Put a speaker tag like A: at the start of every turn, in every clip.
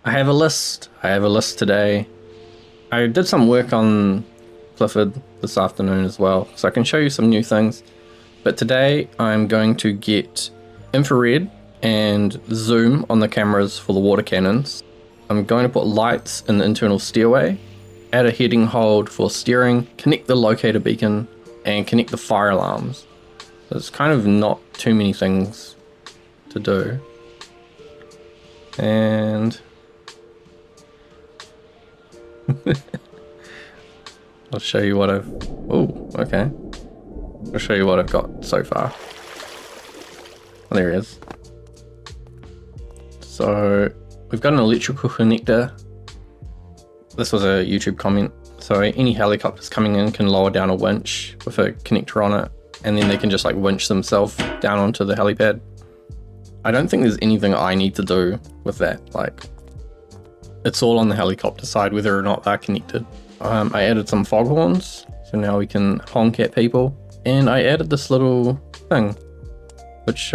A: I have a list. I have a list today. I did some work on Clifford this afternoon as well, so I can show you some new things. But today I'm going to get infrared and zoom on the cameras for the water cannons. I'm going to put lights in the internal stairway, add a heading hold for steering, connect the locator beacon, and connect the fire alarms. There's kind of not too many things to do. And I'll show you what I've... Oh, okay. I'll show you what I've got so far. Oh, there he is. So we've got an electrical connector. This was a YouTube comment. So any helicopters coming in can lower down a winch with a connector on it, and then they can just like winch themselves down onto the helipad. I don't think there's anything I need to do with that. Like, it's all on the helicopter side, whether or not they're connected. I added some foghorns, so now we can honk at people. And I added this little thing, which,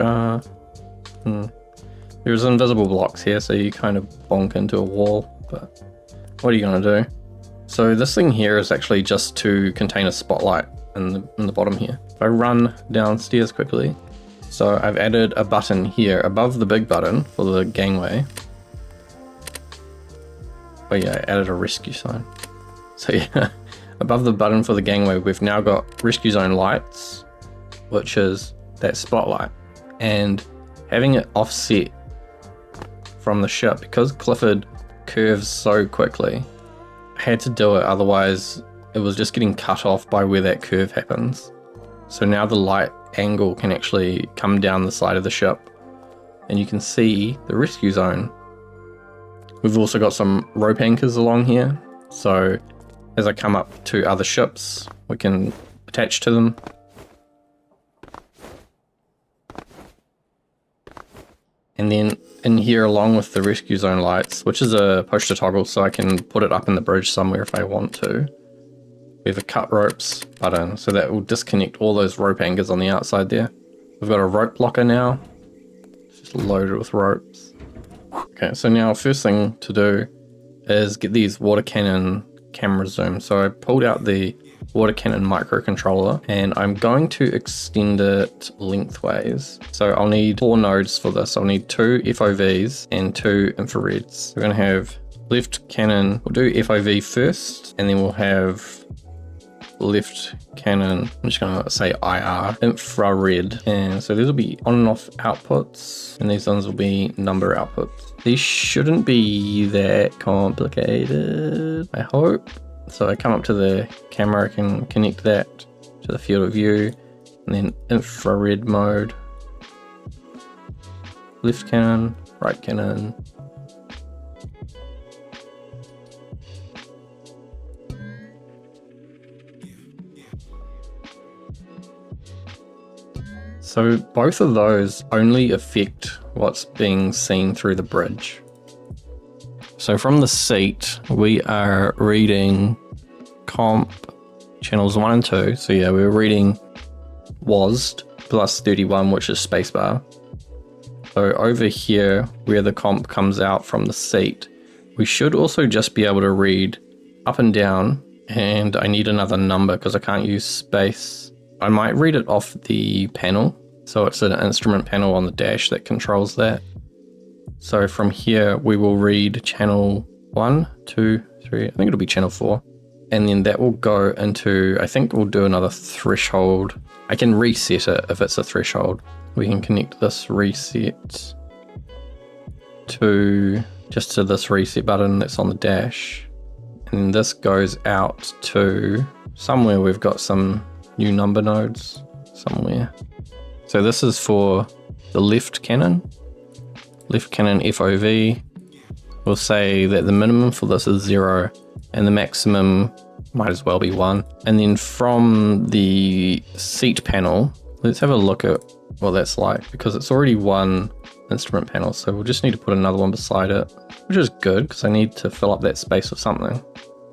A: there's invisible blocks here, so you kind of bonk into a wall, but what are you gonna do? So this thing here is actually just to contain a spotlight in the bottom here. If I run downstairs quickly, so I've added a button here above the big button for the gangway. Oh yeah, I added a rescue sign. So yeah, above the button for the gangway, we've now got rescue zone lights, which is that spotlight. And having it offset from the ship, because Clifford curves so quickly, I had to do it, otherwise it was just getting cut off by where that curve happens. So now the light angle can actually come down the side of the ship, and you can see the rescue zone. We've also got some rope anchors along here, so as I come up to other ships, we can attach to them. And then in here, along with the rescue zone lights, which is a push to toggle, so I can put it up in the bridge somewhere if I want to, we have a cut ropes button, so that will disconnect all those rope anchors on the outside there. We've got a rope blocker now. It's just loaded with ropes. Okay, so now first thing to do is get these water cannon camera zoom. So I pulled out the water cannon microcontroller, and I'm going to extend it lengthways. So I'll need 4 nodes for this. I'll need 2 FOVs and 2 infrareds. We're going to have left cannon. We'll do FOV first, and then we'll have left cannon, I'm just going to say IR, infrared. And so these will be on and off outputs, and these ones will be number outputs. These shouldn't be that complicated, I hope. So I come up to the camera, I can connect that to the field of view, and then infrared mode, left cannon, right cannon. So both of those only affect what's being seen through the bridge. So from the seat, we are reading comp channels 1 and 2. So yeah, we're reading WASD plus 31, which is spacebar. So over here, where the comp comes out from the seat, we should also just be able to read up and down. And I need another number because I can't use space. I might read it off the panel. So it's an instrument panel on the dash that controls that. So from here, we will read channel 1, 2, 3, I think it'll be channel 4. And then that will go into, I think we'll do another threshold. I can reset it if it's a threshold. We can connect this reset to just to this reset button that's on the dash. And then this goes out to somewhere. We've got some new number nodes somewhere. So this is for the left cannon FOV. We'll say that the minimum for this is 0 and the maximum might as well be 1. And then from the seat panel, let's have a look at what that's like, because it's already one instrument panel. So we'll just need to put another one beside it, which is good because I need to fill up that space with something.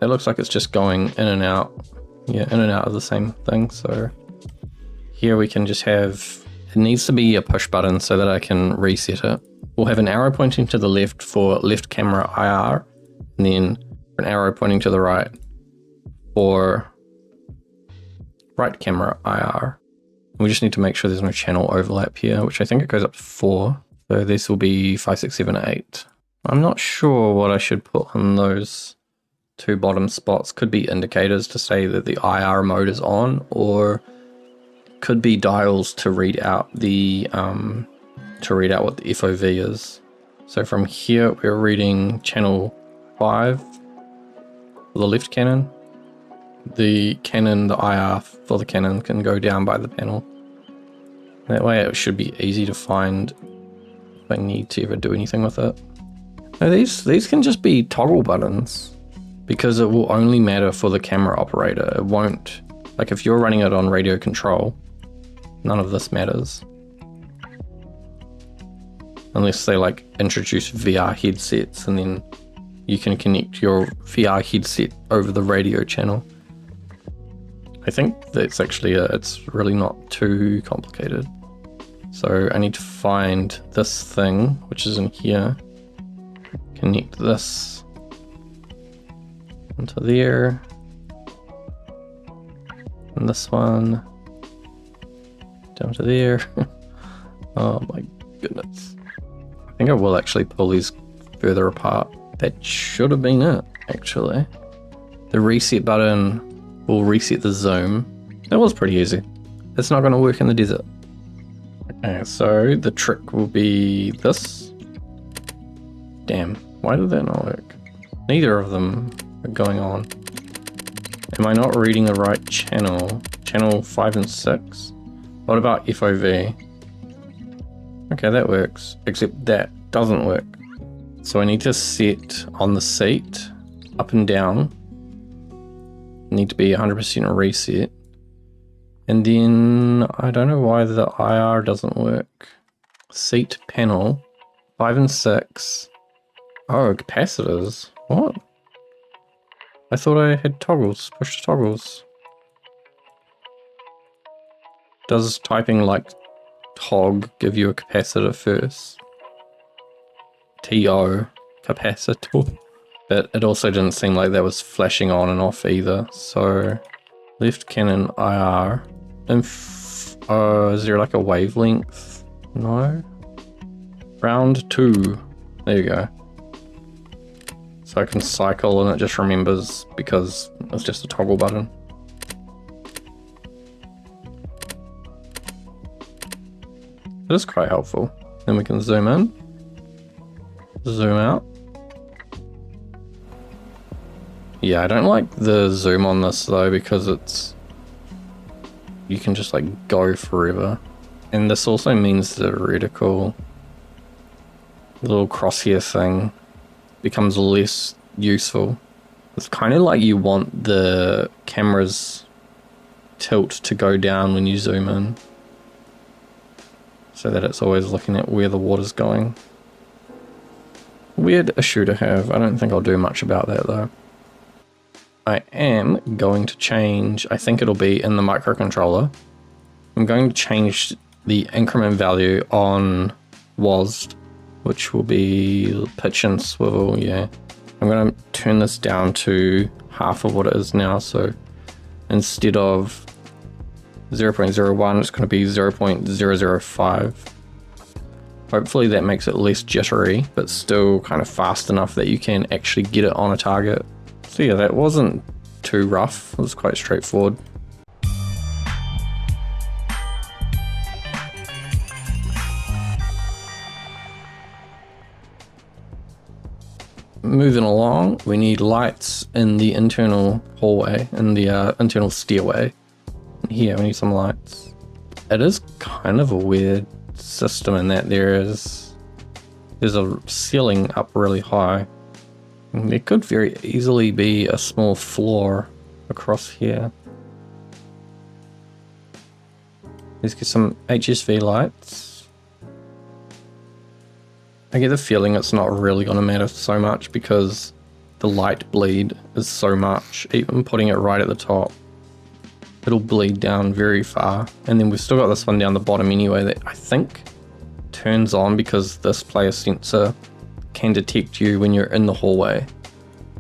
A: It looks like it's just going in and out. Yeah, in and out of the same thing. So here we can just have it needs to be a push button so that I can reset it. We'll have an arrow pointing to the left for left camera IR, and then an arrow pointing to the right for right camera IR. We just need to make sure there's no channel overlap here, which I think it goes up to 4. So this will be 5, 6, 7, 8. I'm not sure what I should put on those 2 bottom spots. Could be indicators to say that the IR mode is on, or could be dials to read out the what the FOV is. So from here we're reading channel 5 for the left cannon. The cannon, the IR for the cannon can go down by the panel. That way it should be easy to find if I need to ever do anything with it. Now these can just be toggle buttons because it will only matter for the camera operator. It won't, like if you're running it on radio control, none of this matters. Unless they like introduce VR headsets and then you can connect your VR headset over the radio channel. I think that's actually it's really not too complicated. So I need to find this thing, which is in here, connect this onto there, and this one down to there. Oh my goodness. I think I will actually pull these further apart. That should have been it, actually. The reset button will reset the zoom. That was pretty easy. It's not going to work in the desert. Okay, so the trick will be this. Damn, why did that not work? Neither of them are going on. Am I not reading the right channel? Channel 5 and 6? What about FOV? Okay, that works, except that doesn't work. So I need to set on the seat, up and down. Need to be 100% reset. And then, I don't know why the IR doesn't work. Seat panel, 5 and 6. Oh, capacitors. What? I thought I had toggles, push to toggles. Does typing like tog give you a capacitor first? TO, capacitor. But it also didn't seem like that was flashing on and off either. So left cannon IR. Is there like a wavelength? No. Round 2. There you go. So I can cycle and it just remembers because it's just a toggle button. It is quite helpful. Then we can zoom in, zoom out. Yeah, I don't like the zoom on this though because you can just like go forever. And this also means the reticle, little crosshair thing, becomes less useful. It's kind of like you want the camera's tilt to go down when you zoom in, so that it's always looking at where the water's going. Weird issue to have. I don't think I'll do much about that though. I am going to change, I think it'll be in the microcontroller. I'm going to change the increment value on WASD, which will be pitch and swivel, yeah. I'm going to turn this down to half of what it is now, so instead of 0.01, it's going to be 0.005. Hopefully that makes it less jittery, but still kind of fast enough that you can actually get it on a target. So yeah, that wasn't too rough, it was quite straightforward. Moving along, we need lights in the internal hallway, in the internal stairway. Here, we need some lights. It is kind of a weird system in that there's a ceiling up really high. And there could very easily be a small floor across here. Let's get some HSV lights. I get the feeling it's not really going to matter so much because the light bleed is so much, even putting it right at the top. it'll bleed down very far. And then we've still got this one down the bottom anyway that I think turns on because this player sensor can detect you when you're in the hallway.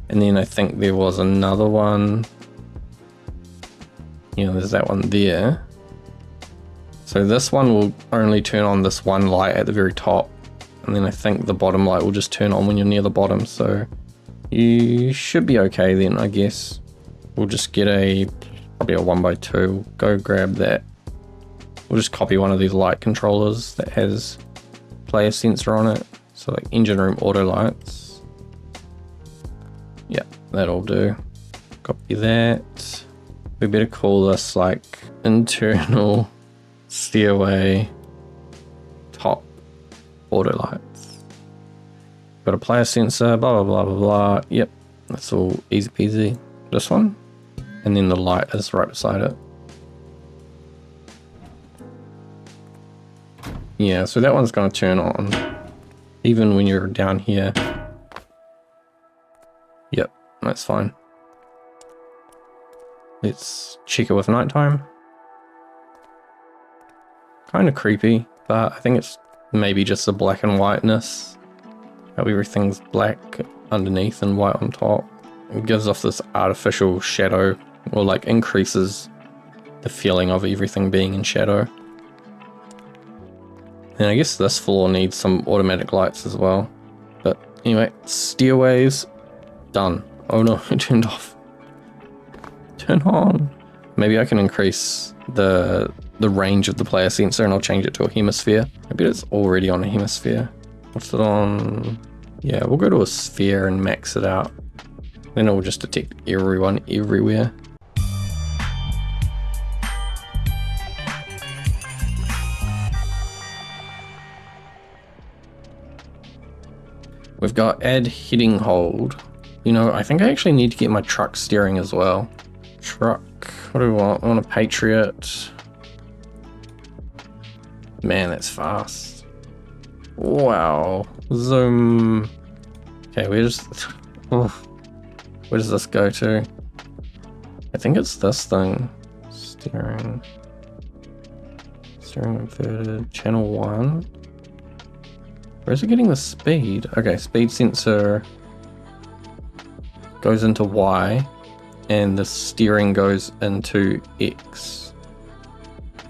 A: And then I think there was another one. You know, there's that one there. So this one will only turn on this one light at the very top. And then I think the bottom light will just turn on when you're near the bottom. So you should be okay then, I guess. We'll just get probably a 1x2. Go grab that. We'll just copy one of these light controllers that has player sensor on it. So like engine room auto lights. Yeah, that'll do. Copy that. We better call this like internal stairway top auto lights. Got a player sensor, blah, blah, blah, blah, blah. Yep, that's all easy peasy. This one. And then the light is right beside it. Yeah, so that one's going to turn on even when you're down here. Yep, that's fine. Let's check it with nighttime. Kind of creepy, but I think it's maybe just the black and whiteness. How everything's black underneath and white on top. It gives off this artificial shadow, or like increases the feeling of everything being in shadow. And I guess this floor needs some automatic lights as well. But anyway, stairways, done. Oh no, it turned off. Turn on. Maybe I can increase the range of the player sensor and I'll change it to a hemisphere. I bet it's already on a hemisphere. What's it on? Yeah, we'll go to a sphere and max it out. Then it will just detect everyone everywhere. We've got add heading hold. You know, I think I actually need to get my truck steering as well. Truck, what do we want? I want a Patriot. Man, that's fast. Wow. Zoom. Okay, where does this go to? I think it's this thing. Steering inverted. Channel 1. Where's it getting the speed? Okay, speed sensor goes into Y and the steering goes into X.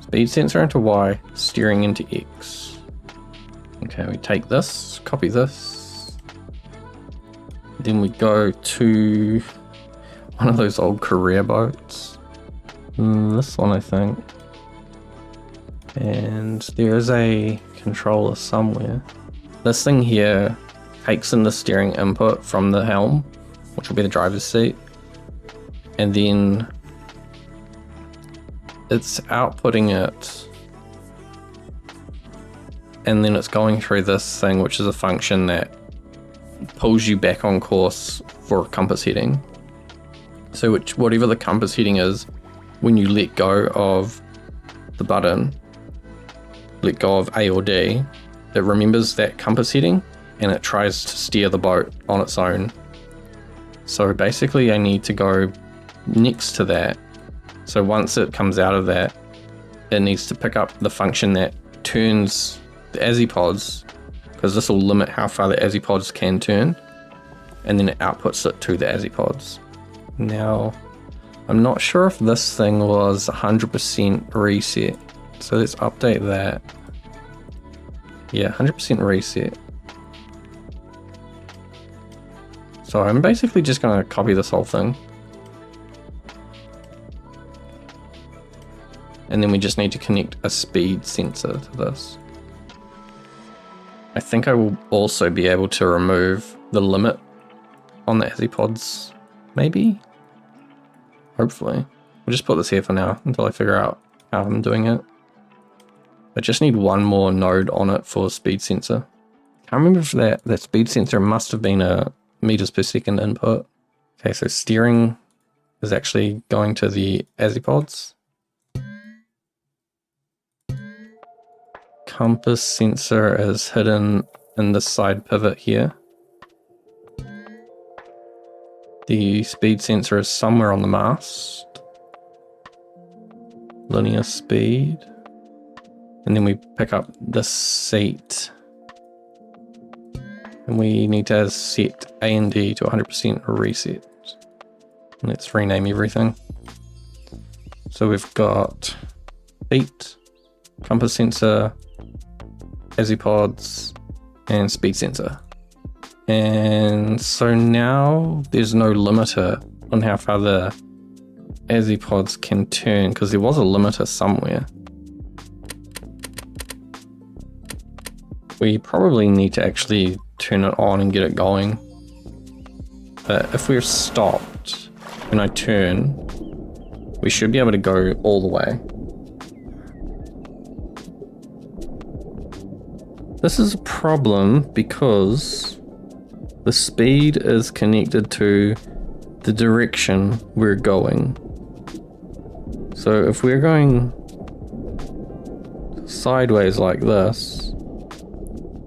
A: Speed sensor into Y, steering into X. Okay, we take this, copy this. Then we go to one of those old career boats. This one, I think. And there is a controller somewhere. This thing here takes in the steering input from the helm, which will be the driver's seat, and then it's outputting it, and then it's going through this thing, which is a function that pulls you back on course for compass heading. So whatever the compass heading is, when you let go of the button, let go of A or D, it remembers that compass heading and it tries to steer the boat on its own. So basically I need to go next to that. So once it comes out of that, it needs to pick up the function that turns the ASIPods, because this will limit how far the ASIPods can turn, and then it outputs it to the ASIPods. Now, I'm not sure if this thing was 100% reset, so let's update that. Yeah, 100% reset. So I'm basically just going to copy this whole thing. And then we just need to connect a speed sensor to this. I think I will also be able to remove the limit on the ASIPods, maybe? Hopefully. We'll just put this here for now until I figure out how I'm doing it. I just need one more node on it for speed sensor. Can't remember if that speed sensor must have been a meters per second input. Okay, so steering is actually going to the ASIPods. Compass sensor is hidden in the side pivot here. The speed sensor is somewhere on the mast. linear speed. And then we pick up this seat. And we need to set A and D to 100% reset. Let's rename everything. So we've got feet, compass sensor, AziPods, and speed sensor. And so now there's no limiter on how far the AziPods can turn, because there was a limiter somewhere. We probably need to actually turn it on and get it going. But if we're stopped when I turn, we should be able to go all the way. This is a problem because the speed is connected to the direction we're going. So if we're going sideways like this,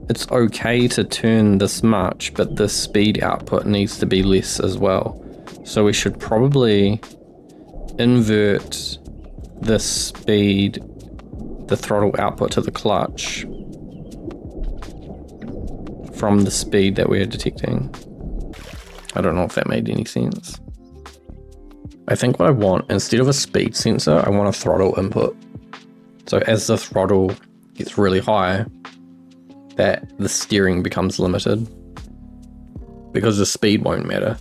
A: it's okay to turn this much, but the speed output needs to be less as well. So we should probably invert the speed, the throttle output to the clutch from the speed that we're detecting. I don't know if that made any sense. I think what I want, instead of a speed sensor, I want a throttle input. So as the throttle gets really high, that the steering becomes limited, because the speed won't matter.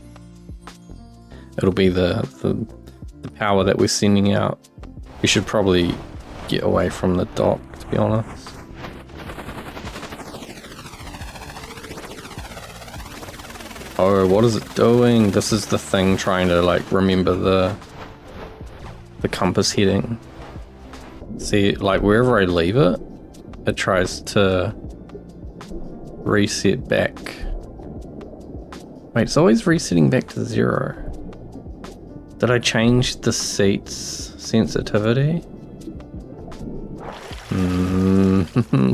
A: It'll be the power that we're sending out. We should probably get away from the dock, to be honest. Oh, what is it doing? This is the thing trying to like remember the compass heading. See, like wherever I leave it, it tries to reset back. Wait, it's always resetting back to 0. Did I change the seat's sensitivity?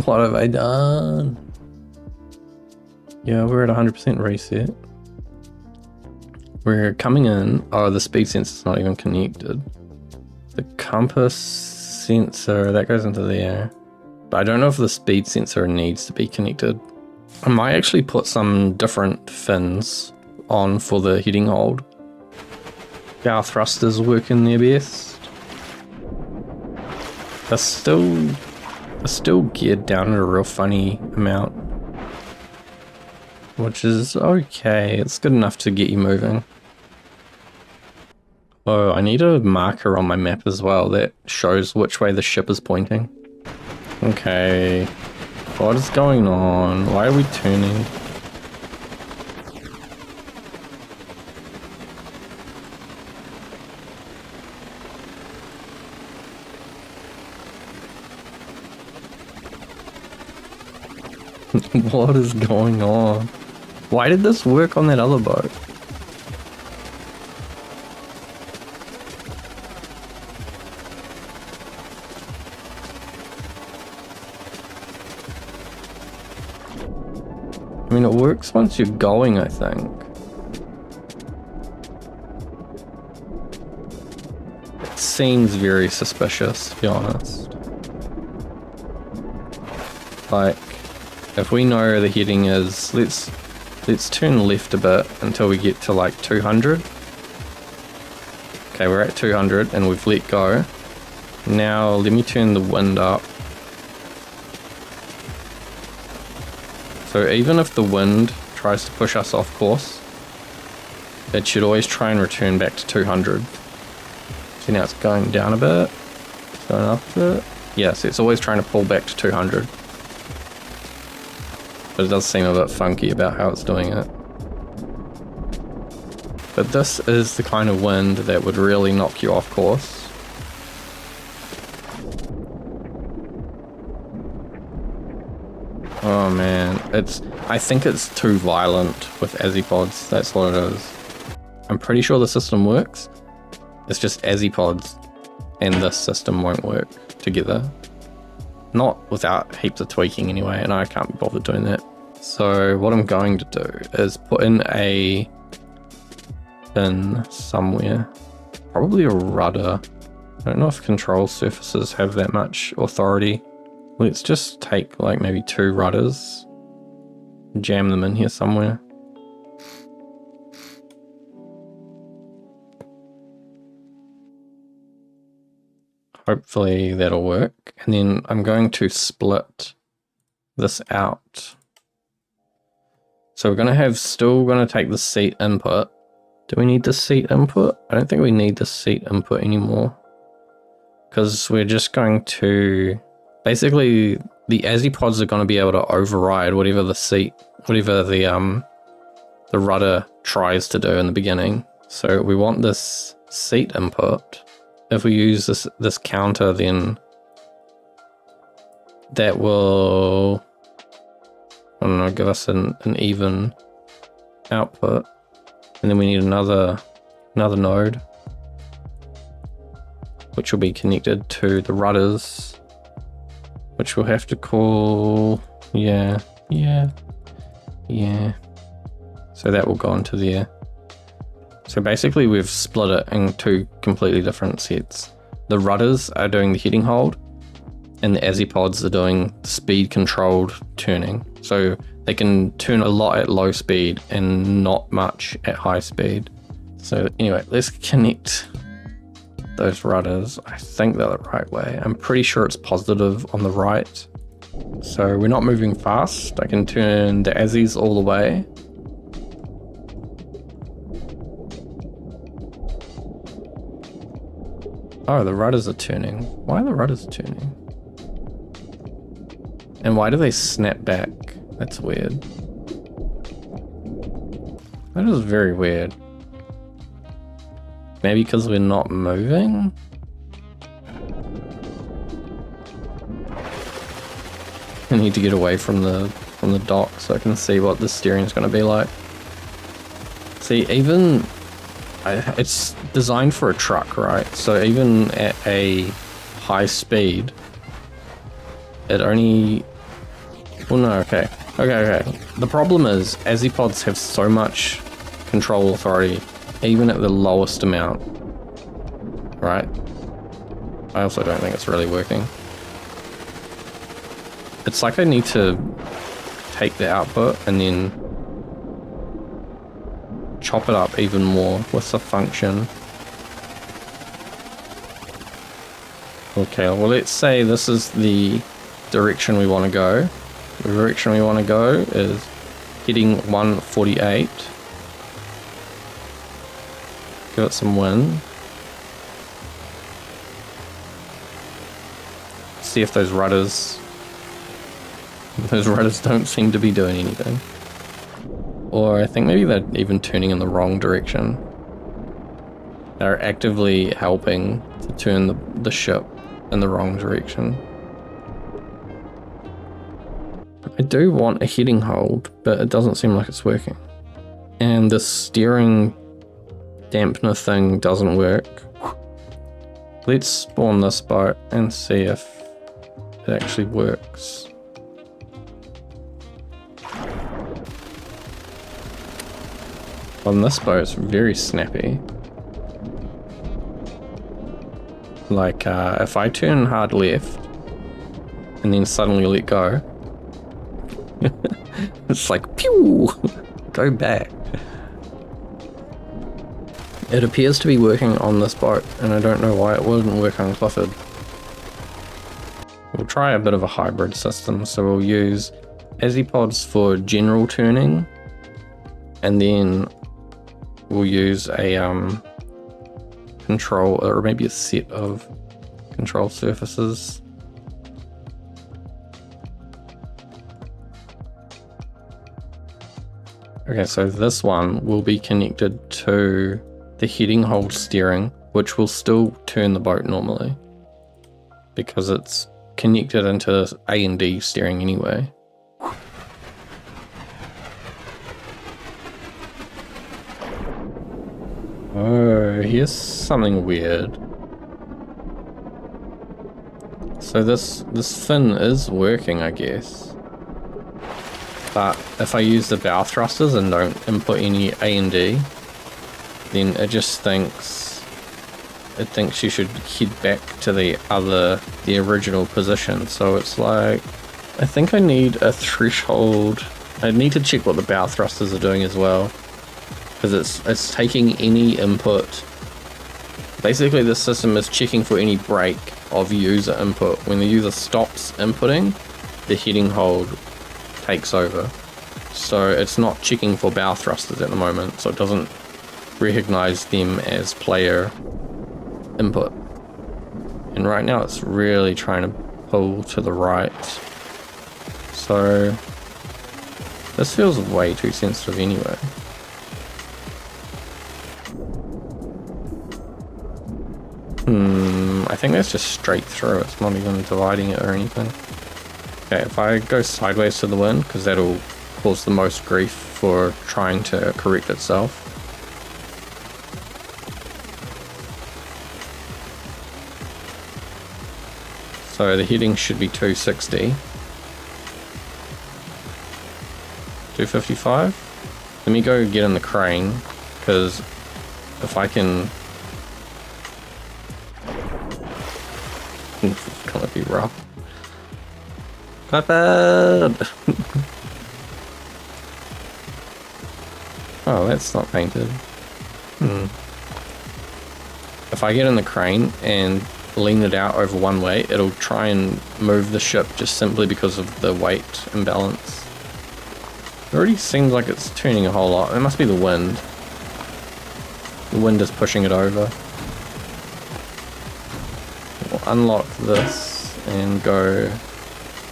A: What have I done? Yeah, we're at 100% reset. We're coming in. Oh, the speed sensor's not even connected. The compass sensor, that goes into there. But I don't know if the speed sensor needs to be connected. I might actually put some different fins on for the heading hold. Our thrusters working their best. They're still geared down at a real funny amount, which is okay. It's good enough to get you moving. Oh, I need a marker on my map as well that shows which way the ship is pointing. Okay. What is going on? Why are we turning? What is going on? Why did this work on that other boat? I mean, it works once you're going, I think. It seems very suspicious, to be honest. Like, if we know the heading is, let's turn left a bit until we get to like 200. Okay, we're at 200 and we've let go. Now let me turn the wind up. So even if the wind tries to push us off course, it should always try and return back to 200. See, now it's going down a bit, it's going up a bit. Yeah, so it's always trying to pull back to 200. But it does seem a bit funky about how it's doing it. But this is the kind of wind that would really knock you off course. Oh man, I think it's too violent with AziPods, that's what it is. I'm pretty sure the system works. It's just AziPods and this system won't work together. Not without heaps of tweaking anyway, and I can't be bothered doing that. So what I'm going to do is put in a pin somewhere, probably a rudder. I don't know if control surfaces have that much authority. Let's just take like maybe 2 rudders, jam them in here somewhere. Hopefully that'll work. And then I'm going to split this out. So we're still gonna take the seat input. Do we need the seat input? I don't think we need the seat input anymore. Because we're just going to, basically the ASIPods are going to be able to override whatever the rudder tries to do in the beginning. So we want this seat input. If we use this counter, then that will, I don't know, give us an even output. And then we need another node, which will be connected to the rudders, which we'll have to call, yeah. So that will go into there. So basically we've split it in 2 completely different sets. The rudders are doing the heading hold, and the ASIPods are doing speed controlled turning. So they can turn a lot at low speed and not much at high speed. So anyway, let's connect those rudders. I think they're the right way. I'm pretty sure it's positive on the right. So we're not moving fast. I can turn the ASIs all the way. Oh, the rudders are turning. Why are the rudders turning? And why do they snap back? That's weird. That is very weird. Maybe because we're not moving? I need to get away from the dock so I can see what the steering is going to be like. See, even it's designed for a truck, right? So even at a high speed, it only, well, no, okay. The problem is ASIPods have so much control authority, even at the lowest amount, right? I also don't think it's really working. It's like I need to take the output and then chop it up even more with the function. Okay, well, let's say this is the direction we want to go. The direction we want to go is hitting 148. Give it some wind. See if those rudders don't seem to be doing anything. Or I think maybe they're even turning in the wrong direction. They're actively helping to turn the ship in the wrong direction. I do want a heading hold, but it doesn't seem like it's working. And the steering dampener thing doesn't work. Let's spawn this boat and see if it actually works. On this boat, it's very snappy. Like, if I turn hard left and then suddenly let go, it's like, pew, go back. It appears to be working on this boat, and I don't know why it wouldn't work on Clifford. We'll try a bit of a hybrid system, so we'll use ASIPods for general turning, and then we'll use a control, or maybe a set of control surfaces. Okay, so this one will be connected to the heading hold steering, which will still turn the boat normally because it's connected into A and D steering anyway. Oh, here's something weird. So this fin is working, I guess. But if I use the bow thrusters and don't input any A and D, then it just thinks it thinks you should head back to the original position. So it's like, I think I need a threshold. I need to check what the bow thrusters are doing as well, because it's taking any input. Basically, the system is checking for any break of user input. When the user stops inputting, the heading hold takes over. So it's not checking for bow thrusters at the moment, so it doesn't recognize them as player input. And right now it's really trying to pull to the right. So this feels way too sensitive anyway. I think that's just straight through. It's not even dividing it or anything. Okay, if I go sideways to the wind, because that'll cause the most grief for trying to correct itself. So the heading should be 260. 255. Let me go get in the crane, because if I can... It's gonna be rough. Not bad! Oh, that's not painted. If I get in the crane and lean it out over one way, it'll try and move the ship just simply because of the weight imbalance. It already seems like it's turning a whole lot. It must be the wind. The wind is pushing it over. We'll unlock this and go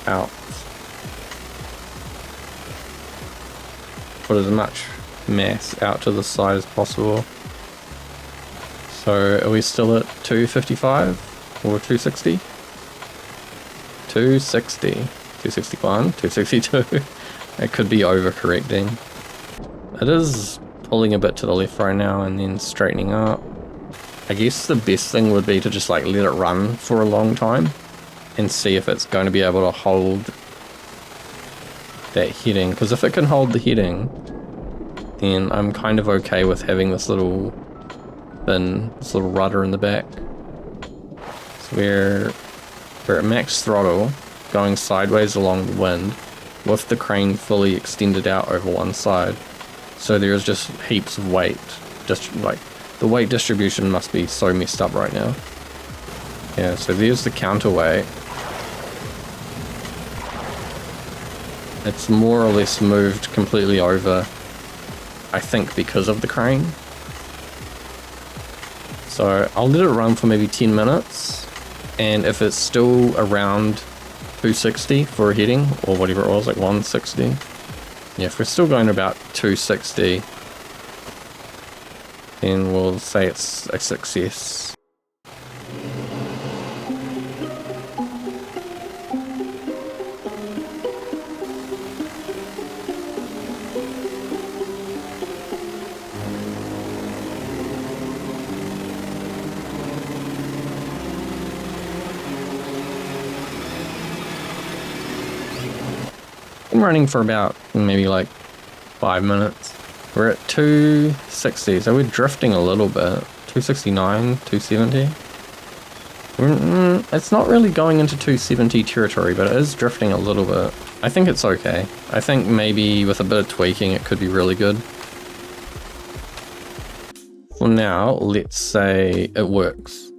A: out. Put as much mass out to the side as possible. So are we still at 255 or 260? 260, 261, 262. It could be overcorrecting. It is pulling a bit to the left right now and then straightening up. I guess the best thing would be to just like let it run for a long time and see if it's going to be able to hold that heading. Because if it can hold the heading, then I'm kind of okay with having this little rudder in the back. So we're at max throttle, going sideways along the wind, with the crane fully extended out over one side. So there's just heaps of weight. Just like, the weight distribution must be so messed up right now. Yeah, so there's the counterweight. It's more or less moved completely over, I think because of the crane. So I'll let it run for maybe 10 minutes, and if it's still around 260 for a heading, or whatever it was, like 160. Yeah, if we're still going about 260, then we'll say it's a success. Been running for about maybe like 5 minutes. We're at 260, so we're drifting a little bit. 269, 270. It's not really going into 270 territory, but it is drifting a little bit. I think it's okay. I think maybe with a bit of tweaking it could be really good. Well, now let's say it works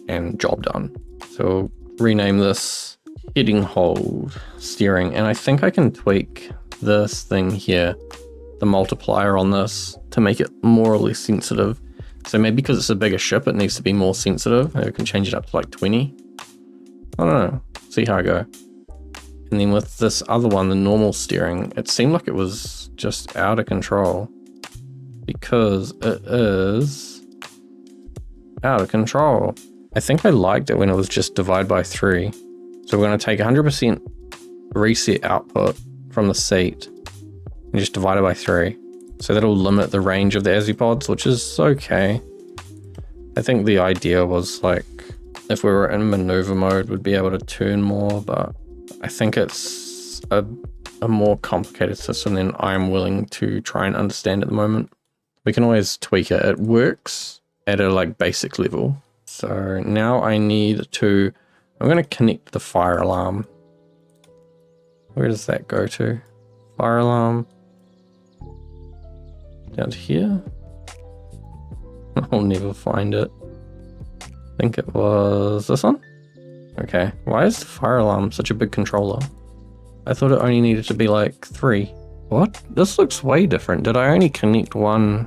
A: and job done. So we'll rename this heading hold steering, and I think I can tweak this thing here, the multiplier on this, to make it more or less sensitive. So maybe because it's a bigger ship it needs to be more sensitive. Maybe I can change it up to like 20. I don't know, see how I go. And then with this other one, the normal steering, it seemed like it was just out of control, because it is out of control. I think I liked it when it was just divide by 3. So we're going to take 100% reset output from the seat and just divide it by 3. So that'll limit the range of the Azipods, which is okay. I think the idea was like, if we were in maneuver mode, we'd be able to turn more, but I think it's a more complicated system than I'm willing to try and understand at the moment. We can always tweak it. It works at a like basic level. So now I need to, I'm going to connect the fire alarm. Where does that go to? Fire alarm. Down to here. I'll never find it. I think it was this one. Okay, why is the fire alarm such a big controller? I thought it only needed to be like 3. What? This looks way different. Did I only connect one?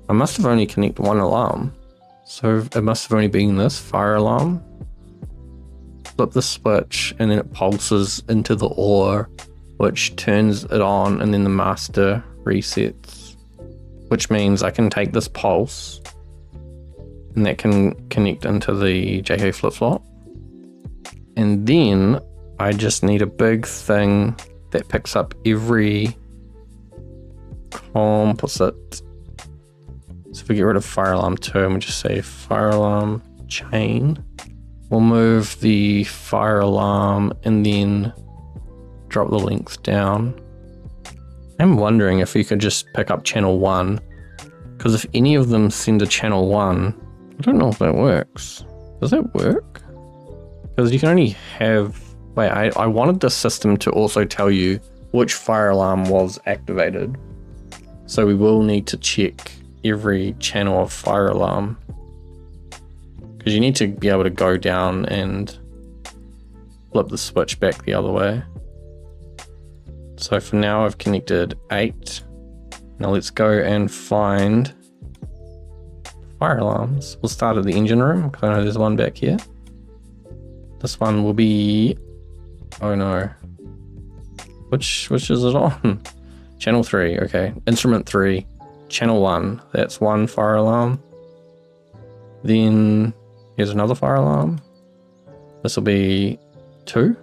A: I must have only connected one alarm. So it must have only been this fire alarm. Flip the switch and then it pulses into the ore, which turns it on, and then the master resets. Which means I can take this pulse and that can connect into the JK flip-flop. And then I just need a big thing that picks up every composite. So if we get rid of fire alarm 2 and we just say fire alarm chain, we'll move the fire alarm and then drop the length down. I'm wondering if we could just pick up channel 1, because if any of them send a channel 1, I don't know if that works. Does that work? Because you can only have... Wait, I wanted the system to also tell you which fire alarm was activated. So we will need to check every channel of fire alarm. Because you need to be able to go down and flip the switch back the other way. So for now I've connected 8. Now let's go and find fire alarms. We'll start at the engine room, because I know there's one back here. This one will be... Oh no. Which is it on? Channel 3, okay. Instrument 3. Channel 1. That's 1 fire alarm. Then here's another fire alarm. This will be 2.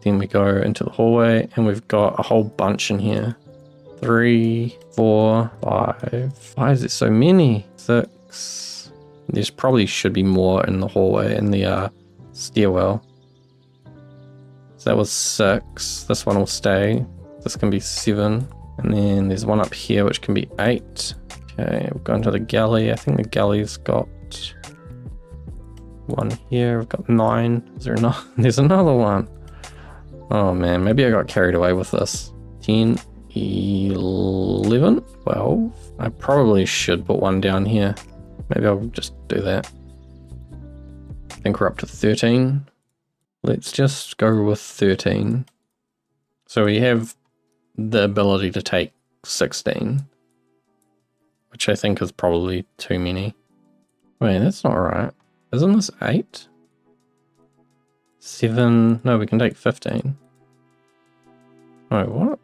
A: Then we go into the hallway and we've got a whole bunch in here. 3, 4, 5. Why is it so many? 6. There's probably should be more in the hallway in the stairwell. So that was 6. This one will stay. This can be 7. And then there's one up here which can be 8. Okay, we'll go into the galley. I think the galley's got one here. We've got 9. Is there another? There's another one. Oh man, maybe I got carried away with this. 10, 11, 12. I probably should put one down here. Maybe I'll just do that. I think we're up to 13. Let's just go with 13. So we have the ability to take 16, which I think is probably too many. Wait, that's not right. Isn't this 8? 7, no, we can take 15. Oh, what?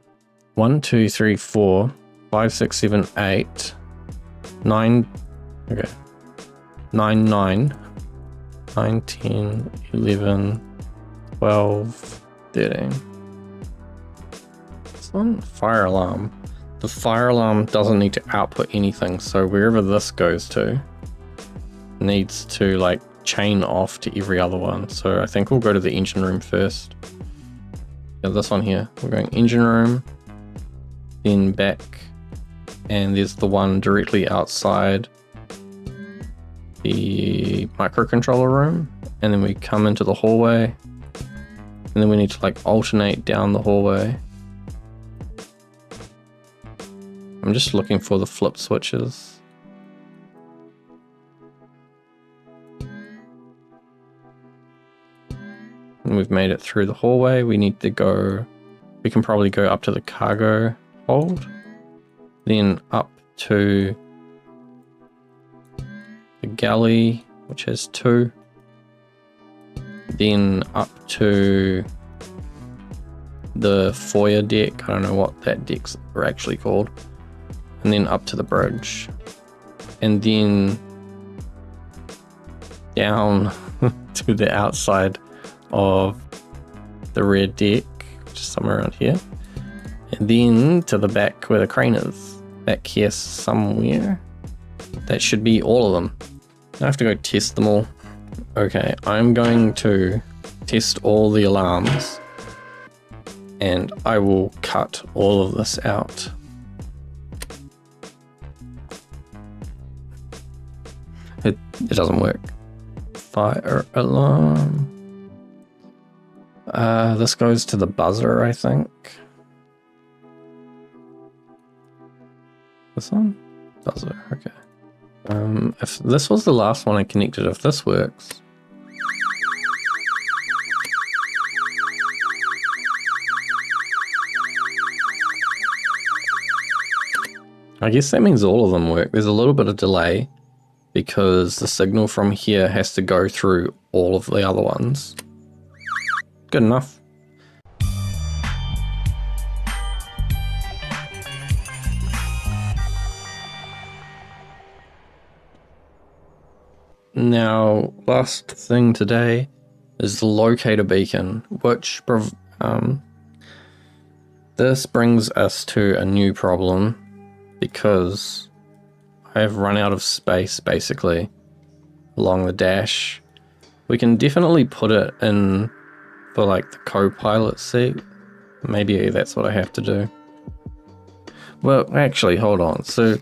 A: 1, 2, 3, 4, 5, 6, 7, 8, 9, okay. 9, 9, 9, 10, 11, 12, 13. This one, fire alarm. The fire alarm doesn't need to output anything, so wherever this goes to, needs to like chain off to every other one. So I think we'll go to the engine room first. Yeah, this one here. We're going engine room, then back, and there's the one directly outside the microcontroller room, and then we come into the hallway, and then we need to like alternate down the hallway. I'm just looking for the flip switches. And we've made it through the hallway. We need to go, we can probably go up to the cargo hold, then up to the galley, which has 2, then up to the foyer deck. I don't know what that decks are actually called, and then up to the bridge, and then down to the outside of the rear deck, which is somewhere around here, and then to the back where the crane is, back here somewhere. That should be all of them. I have to go test them all. Okay, I'm going to test all the alarms, and I will cut all of this out. it doesn't work. Fire alarm. This goes to the buzzer, I think. This one? Buzzer, okay. If this was the last one I connected, if this works. I guess that means all of them work. There's a little bit of delay because the signal from here has to go through all of the other ones. Good enough. Now, last thing today is the locator beacon, which this brings us to a new problem because I have run out of space basically along the dash. We can definitely put it in for like the co-pilot seat. Maybe that's what I have to do. Well, actually, hold on. So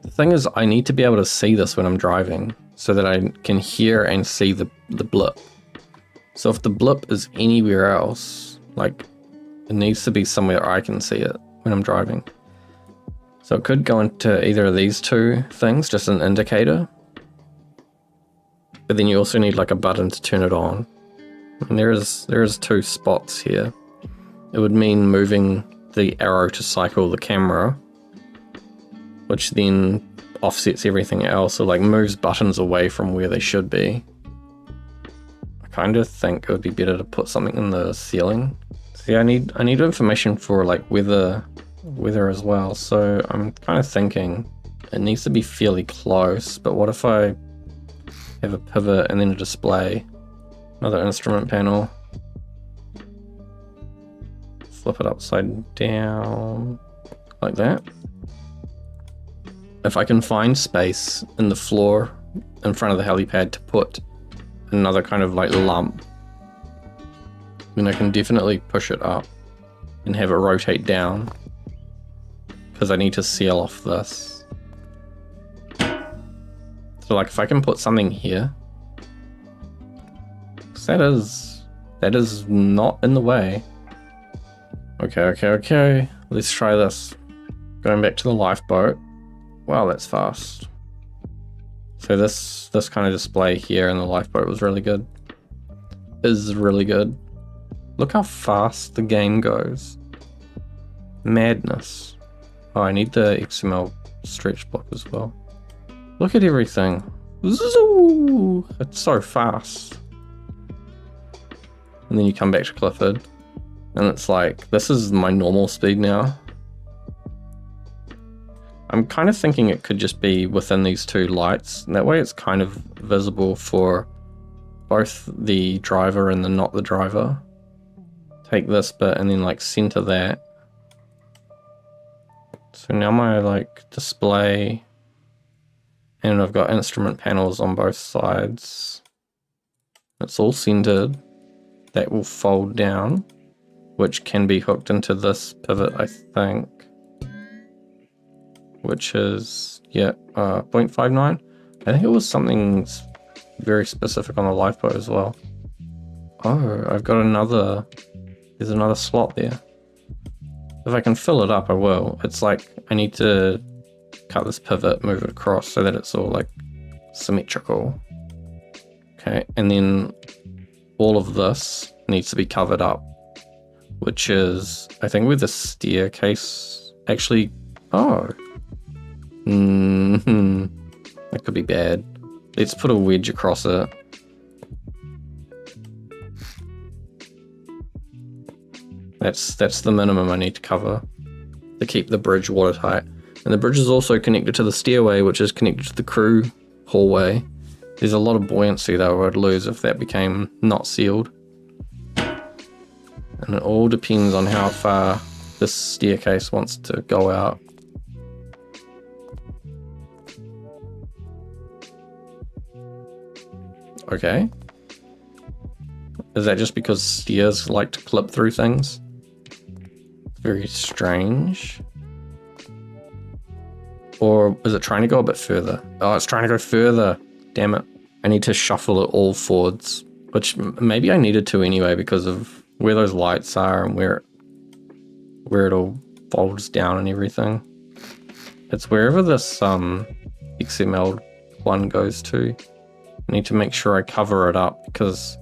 A: the thing is, I need to be able to see this when I'm driving so that I can hear and see the blip. So if the blip is anywhere else, like it needs to be somewhere I can see it when I'm driving. So it could go into either of these two things, just an indicator. But then you also need like a button to turn it on. And there is two spots here. It would mean moving the arrow to cycle the camera, which then offsets everything else, or like moves buttons away from where they should be. I kind of think it would be better to put something in the ceiling. See, I need information for like weather as well, so I'm kind of thinking it needs to be fairly close, but what if I have a pivot and then a display, another instrument panel, flip it upside down like that. If I can find space in the floor in front of the helipad to put another kind of like lump, then I can definitely push it up and have it rotate down, because I need to seal off this. So like if I can put something here, that is not in the way. Okay. Let's try this. Going back to the lifeboat. Wow, that's fast. So this kind of display here in the lifeboat was really good. Is really good. Look how fast the game goes. Madness. Oh, I need the XML stretch block as well. Look at everything. Zoo! It's so fast. And then you come back to Clifford, and it's like, this is my normal speed now. I'm kind of thinking it could just be within these two lights, and that way it's kind of visible for both the driver and the not the driver. Take this bit and then like center that. So now my like display, and I've got instrument panels on both sides. It's all centered. That will fold down, which can be hooked into this pivot, I think. Which is, 0.59. I think it was something very specific on the lifeboat as well. Oh, I've got there's another slot there. If I can fill it up, I will. It's like, I need to cut this pivot, move it across so that it's all like symmetrical. Okay, and then all of this needs to be covered up, which is, I think, where the staircase actually, that could be bad. Let's put a wedge across it. That's the minimum I need to cover to keep the bridge watertight. And the bridge is also connected to the stairway, which is connected to the crew hallway. There's a lot of buoyancy though I'd lose if that became not sealed. And it all depends on how far this staircase wants to go out. Okay. Is that just because stairs like to clip through things? Very strange. Or is it trying to go a bit further? Oh, it's trying to go further. damn it. I need to shuffle it all forwards, which maybe I needed to anyway because of where those lights are and where it all folds down and everything. It's wherever this XML one goes to. I need to make sure I cover it up because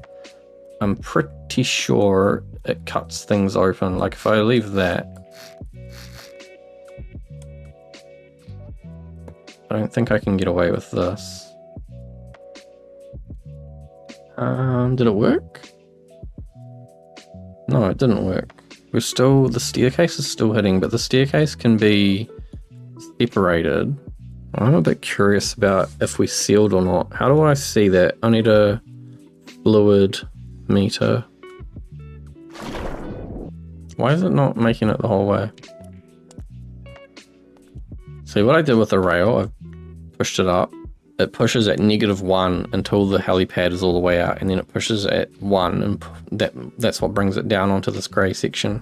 A: I'm pretty sure it cuts things open. Like if I leave that, I don't think I can get away with this. Did it work? No, it didn't work. The staircase is still hitting, but the staircase can be separated. I'm a bit curious about if we sealed or not. How do I see that? I need a fluid meter. Why is it not making it the whole way? See what I did with the rail, I pushed it up. It pushes at -1 until the helipad is all the way out, and then it pushes at 1, and that's what brings it down onto this grey section.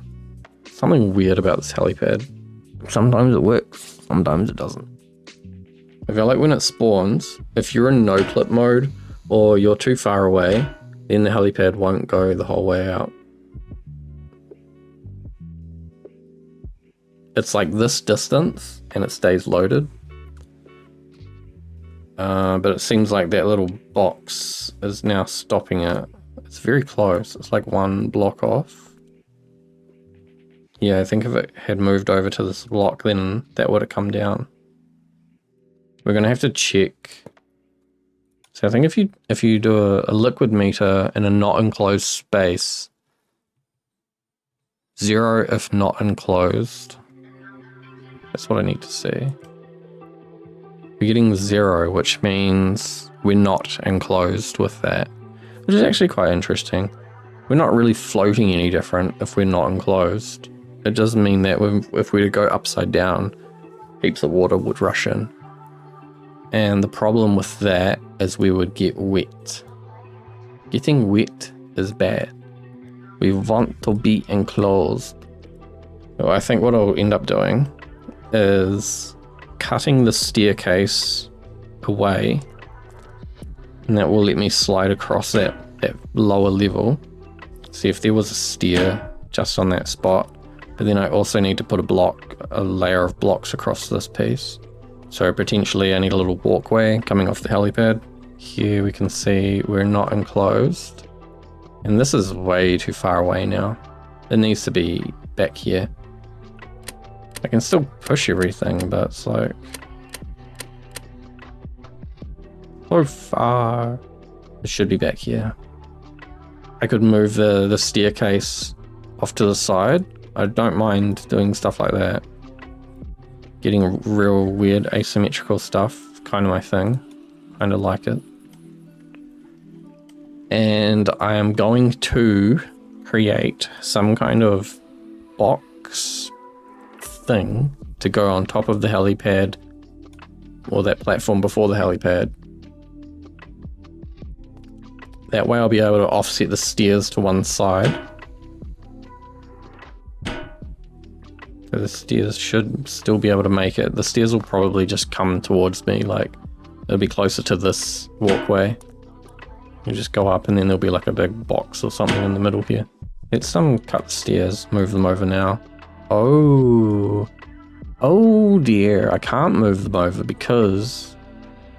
A: Something weird about this helipad. Sometimes it works, sometimes it doesn't. I feel like when it spawns, if you're in no-clip mode or you're too far away, then the helipad won't go the whole way out. It's like this distance and it stays loaded. But it seems like that little box is now stopping it. It's very close. It's like 1 block off. Yeah, I think if it had moved over to this block, then that would have come down. We're going to have to check. So I think if you do a liquid meter in a not enclosed space, 0 if not enclosed. That's what I need to see. We're getting 0, which means we're not enclosed with that, which is actually quite interesting. We're not really floating any different if we're not enclosed. It does mean that if we were to go upside down, heaps of water would rush in. And the problem with that is we would get wet. Getting wet is bad. We want to be enclosed. So I think what I'll end up doing is cutting the staircase away, and that will let me slide across that lower level. See if there was a stair just on that spot, but then I also need to put a layer of blocks across this piece. So potentially I need a little walkway coming off the helipad. Here we can see we're not enclosed, and this is way too far away now. It needs to be back here. I can still push everything, but it's like so far. It should be back here. I could move the staircase off to the side. I don't mind doing stuff like that. Getting real weird asymmetrical stuff, kind of my thing. Kind of like it. And I am going to create some kind of box thing to go on top of the helipad, or that platform before the helipad. That way I'll be able to offset the stairs to one side. So the stairs should still be able to make it. The stairs will probably just come towards me, like it'll be closer to this walkway. You just go up and then there'll be like a big box or something in the middle here. Let's cut the stairs, move them over now. Oh dear, I can't move them over because,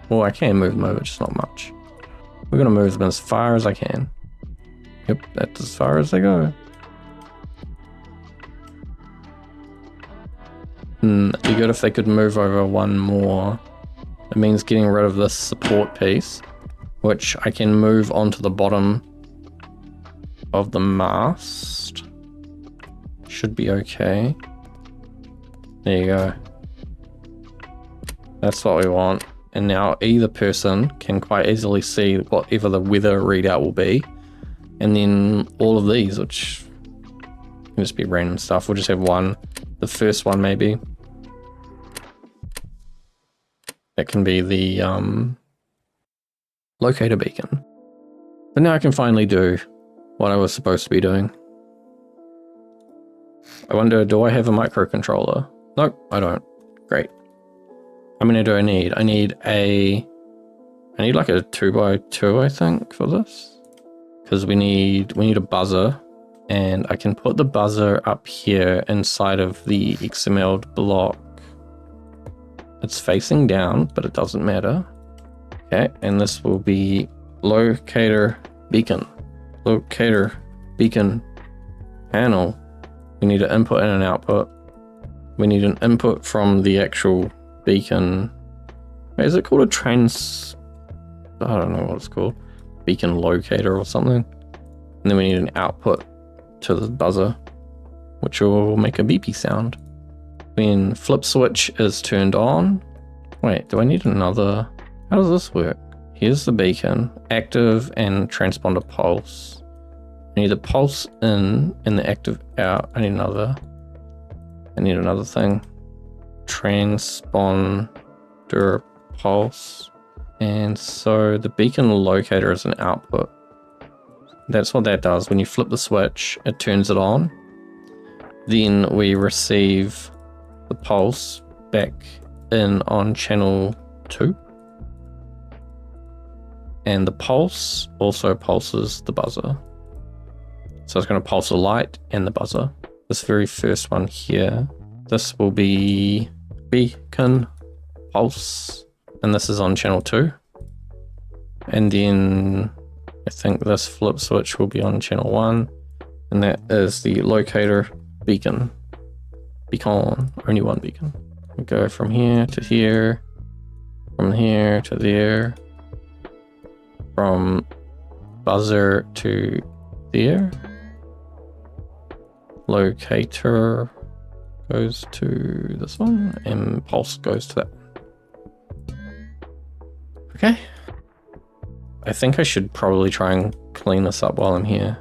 A: well, I can move them over, just not much. We're gonna move them as far as I can. Yep, that's as far as they go. It'd be good if they could move over one more. It means getting rid of this support piece, which I can move onto the bottom of the mast. Should be okay. There you go. That's what we want. And now either person can quite easily see whatever the weather readout will be. And then all of these, which can just be random stuff. We'll just have one. The first one maybe. That can be the locator beacon. But now I can finally do what I was supposed to be doing. I wonder, do I have a microcontroller? Nope, I don't. Great. How many do I need? I need a I need like a 2x2, I think, for this. Because we need a buzzer. And I can put the buzzer up here inside of the XML block. It's facing down, but it doesn't matter. Okay, and this will be locator beacon. Locator beacon panel. We need an input and an output. We need an input from the actual beacon. Wait, is it called a I don't know what it's called. Beacon locator or something. And then we need an output to the buzzer, which will make a beepy sound. When flip switch is turned on. Wait, do I need another? How does this work? Here's the beacon, active and transponder pulse. I need the pulse in and the active out. I need another thing. Transponder pulse. And so the beacon locator is an output. That's what that does. When you flip the switch, it turns it on. Then we receive the pulse back in on channel 2. And the pulse also pulses the buzzer. So it's going to pulse the light and the buzzer. This very first one here, this will be beacon pulse. And this is on channel 2. And then I think this flip switch will be on channel 1. And that is the locator beacon. Beacon, only one beacon. We go from here to here, from here to there, from buzzer to there. Locator goes to this one, and pulse goes to that one. Okay. I think I should probably try and clean this up while I'm here.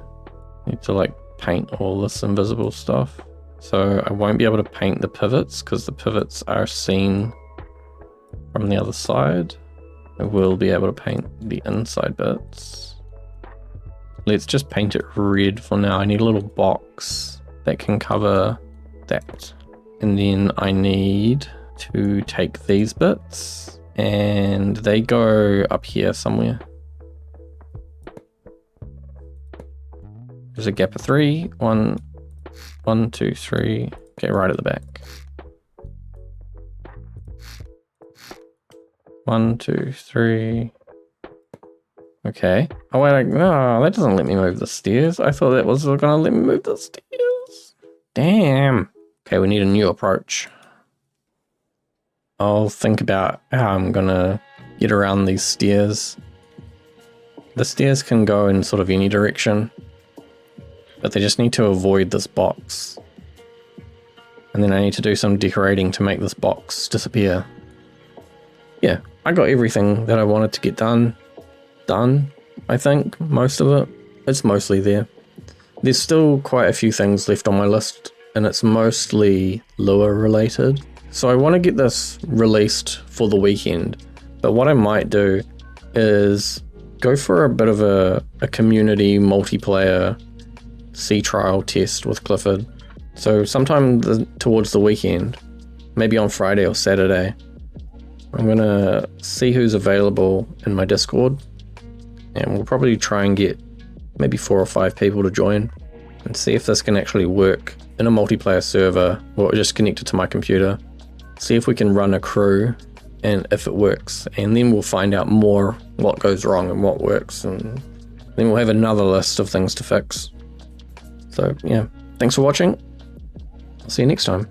A: Need to like paint all this invisible stuff. So I won't be able to paint the pivots because the pivots are seen from the other side. I will be able to paint the inside bits. Let's just paint it red for now. I need a little box that can cover that. And then I need to take these bits and they go up here somewhere. There's a gap of 3. 1, 2, 3. Okay, right at the back. 1, 2, 3. Okay. Oh wait, no, that doesn't let me move the stairs. I thought that was gonna let me move the stairs. Damn. Okay, we need a new approach. I'll think about how I'm gonna get around these stairs. The stairs can go in sort of any direction, but they just need to avoid this box. And then I need to do some decorating to make this box disappear. Yeah, I got everything that I wanted to get done, I think, most of it. It's mostly there. There's still quite a few things left on my list, and it's mostly lure related. So I want to get this released for the weekend, but what I might do is go for a bit of a community multiplayer sea trial test with Clifford. So sometime towards the weekend, maybe on Friday or Saturday, I'm gonna see who's available in my Discord, and we'll probably try and get maybe 4 or 5 people to join and see if this can actually work in a multiplayer server or just connect it to my computer. See if we can run a crew and if it works, and then we'll find out more what goes wrong and what works, and then we'll have another list of things to fix. So yeah, thanks for watching. I'll see you next time.